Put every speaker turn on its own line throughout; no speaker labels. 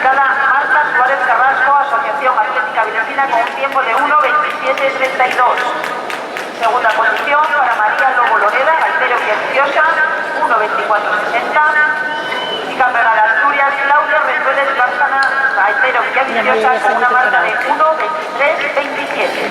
clasificada Marta Suárez Carrasco, Asociación Atlética Vilesina, con un tiempo de 1:27:32. Segunda posición para María Lobo Loreda, gaitero Villaviciosa, 1:24:60. Y campeona de Asturias, Claudia Rendueles Bárcena, gaitero Villaviciosa, con una marca de 1:23:27.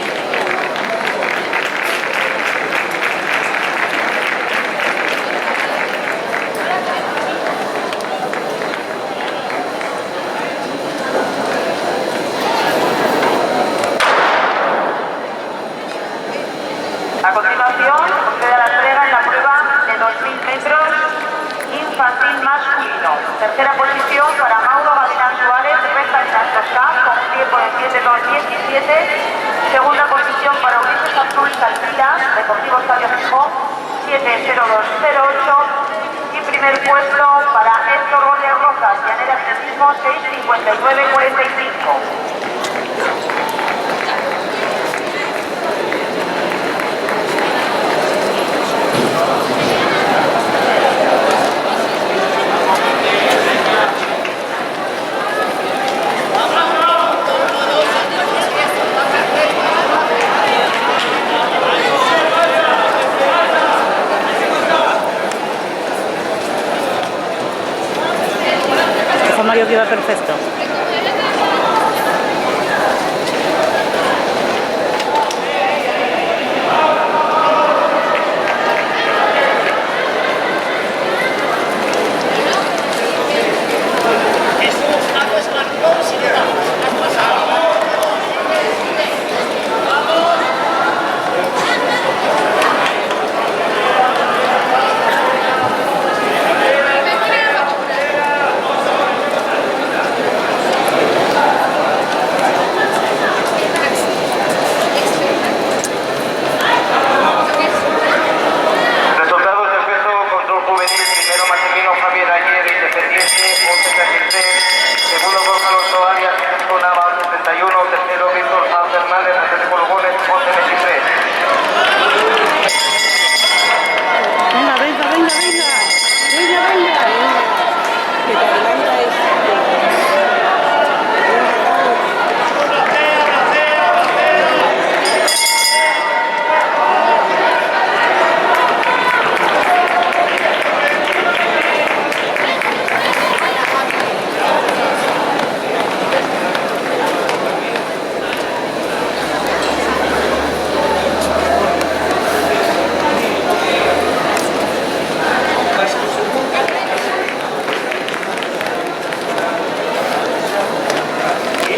A continuación, procede a la entrega en la prueba de 2000 metros infantil masculino. Tercera posición para Mauro Gavilán Suárez, recta de Santosca, con un tiempo de 7:17. Segunda posición para Ulises Azul Saltila, Deportivo Estadio Gijón, 7:02:08. Y primer puesto para Héctor Gómez Rojas, Llanera Atletismo, 6:59:45.
Mario que iba perfecto.
Resultados del peso control juvenil, primero masculino Javier Ayer, independiente,